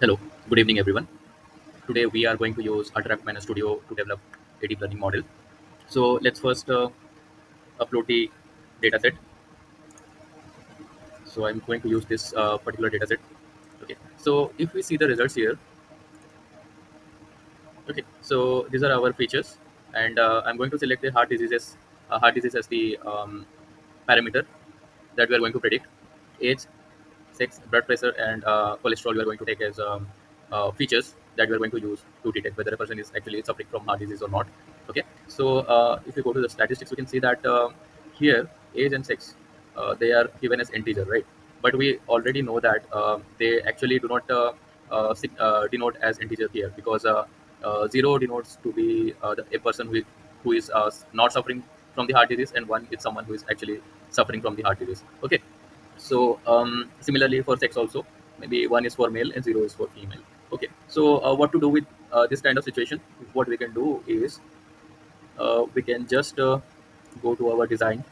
Hello, good evening everyone. Today we are going to use Altair Studio to develop a deep learning model. So let's first upload the dataset. So I'm going to use this particular dataset. Okay. So if we see the results here, okay. So these are our features, and I'm going to select the heart disease as the parameter that we are going to predict. Age, sex, blood pressure, and cholesterol we are going to take as features that we are going to use to detect whether a person is actually suffering from heart disease or not. Okay, so if you go to the statistics, we can see that here age and sex they are given as integer, right? But we already know that they actually do not denote as integer here because zero denotes to be a person who is not suffering from the heart disease, and one is someone who is actually suffering from the heart disease. Okay, so similarly for sex also, maybe one is for male and zero is for female. Okay, so what to do with this kind of situation? What we can do is we can just go to our design,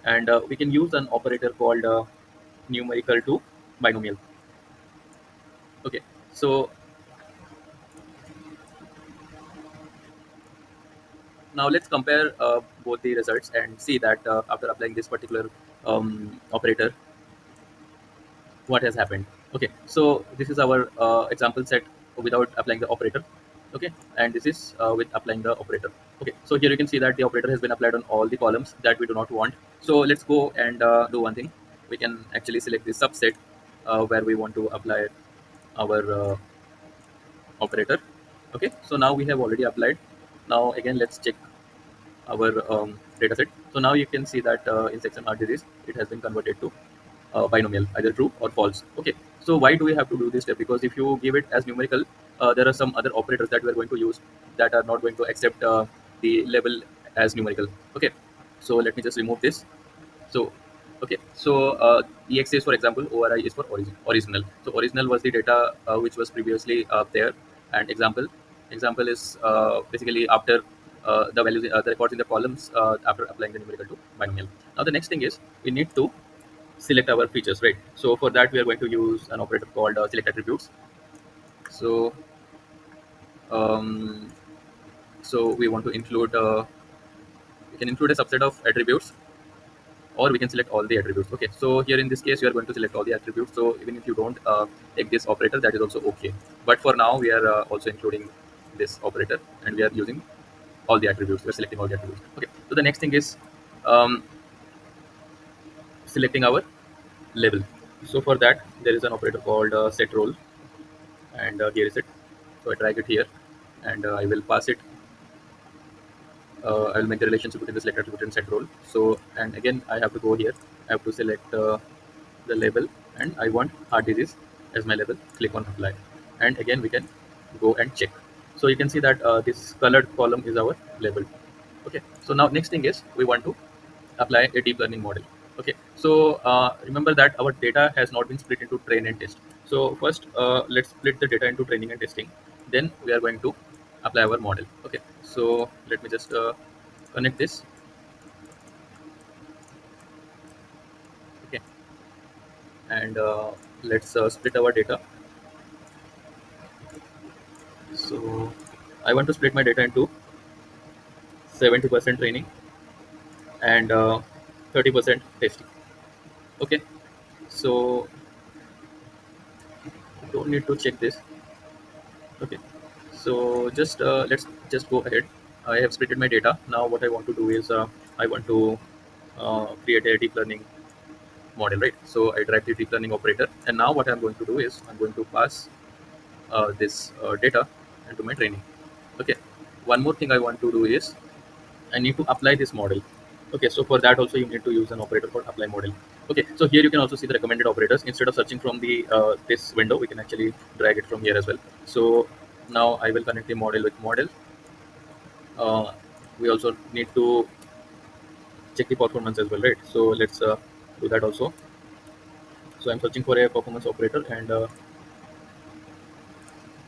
and we can use an operator called numerical to binomial. Okay, so now let's compare both the results and see that after applying this particular operator, what has happened. Okay, so this is our example set without applying the operator. Okay, and this is with applying the operator. Okay, so here you can see that the operator has been applied on all the columns that we do not want. So let's go and do one thing. We can actually select the subset where we want to apply our operator. Okay, so now we have already applied. Now again let's check our data set. So now you can see that in section heart disease, it has been converted to binomial, either true or false. Okay, so why do we have to do this step? Because if you give it as numerical, there are some other operators that we are going to use that are not going to accept the label as numerical. Okay, so let me just remove this. So, okay, so ex is for example, ori is for original. So original was the data which was previously there, and example is basically after the values, the records in the columns after applying the numerical to binomial. Now the next thing is we need to select our features, right? So for that we are going to use an operator called select attributes. So um, so we want to include we can include a subset of attributes, or we can select all the attributes. Okay, so here in this case you are going to select all the attributes, so even if you don't take this operator, that is also okay. But for now we are also including this operator, and we are using all the attributes. We are selecting all the attributes. Okay, so the next thing is um, selecting our label. So for that there is an operator called set role, and here is it. So I drag it here, and I will pass it. I will make the relationship between the select attribute and set role. So, and again, I have to go here. I have to select the label, and I want heart disease as my label. Click on apply, and again we can go and check. So you can see that this colored column is our label. Okay. So now next thing is we want to apply a deep learning model. Okay. So remember that our data has not been split into train and test. So first, let's split the data into training and testing. Then we are going to apply our model. Okay, so let me just connect this. Okay, and let's split our data. So I want to split my data into 70% training and 30% testing. Okay, so you don't need to check this. Okay, so just let's just go ahead. I have splitted my data. Now what I want to do is I want to create a deep learning model, right? So I drag the deep learning operator, and now what I'm going to do is I'm going to pass this data into my training. Okay, one more thing I want to do is I need to apply this model. Okay, so for that also you need to use an operator called apply model. Okay, so here you can also see the recommended operators. Instead of searching from the this window, we can actually drag it from here as well. So now I will connect the model with model. We also need to check the performance as well, right? So let's do that also. So I'm searching for a performance operator, and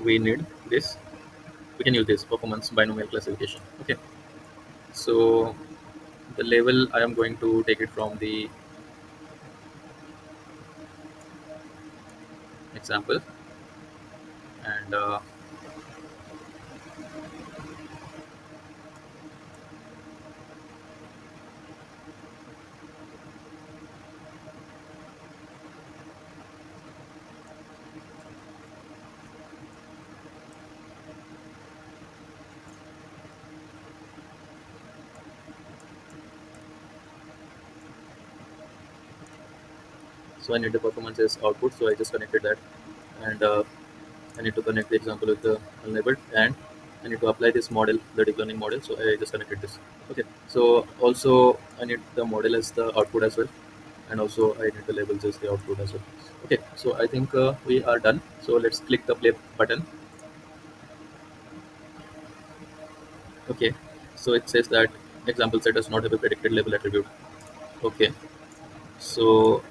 we need this. We can use this performance binomial classification. Okay, so the level I am going to take it from the example. And so I need the performance as output, so I just connected that. And I need to connect the example with the enabled, and I need to apply this model, the deep learning model. So I just connected this. Okay. So also I need the model as the output as well, and also I need the labels as the output as well. Okay. So I think we are done. So let's click the play button. Okay. So it says that example set does not have a predicted label attribute. Okay. So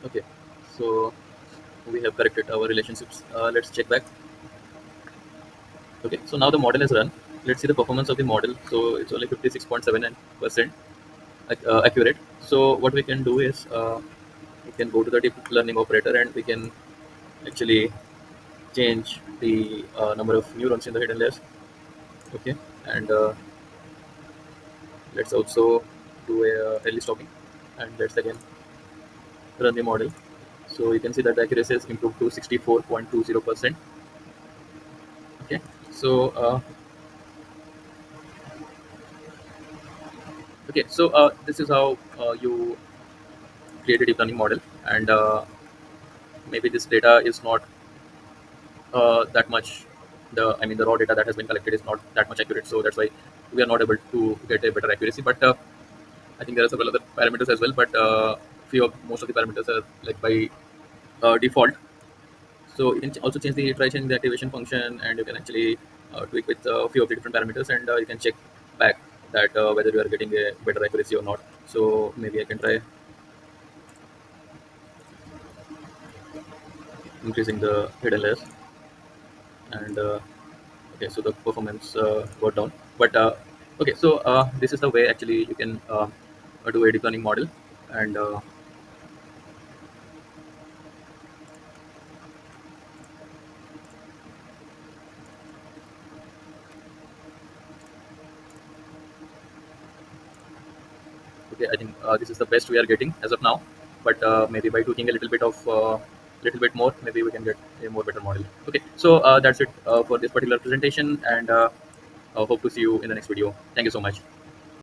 okay. So we have corrected our relationships. Let's check back. Okay, so now the model is run. Let's see the performance of the model. So it's only 56.79% accurate. So what we can do is we can go to the deep learning operator, and we can actually change the number of neurons in the hidden layers. Okay, and let's also do a early stopping, and let's again run the model. So you can see that the accuracy has improved to 64.20%. Okay, so this is how you create a deep learning model, and maybe this data is not that much. The raw data that has been collected is not that much accurate, so that's why we are not able to get a better accuracy. But I think there are several other parameters as well, but most of the parameters are like by default. So you can also change the try change the activation function, and you can actually tweak with a few of the different parameters, and you can check back that whether you are getting a better accuracy or not. So maybe I can try increasing the hidden layers, and okay, so the performance got down. But okay, so this is the way actually you can do a deep learning model, and okay, I think this is the best we are getting as of now. But maybe by tweaking a little bit more, maybe we can get a more better model. Okay, so that's it for this particular presentation, and hope to see you in the next video. Thank you so much.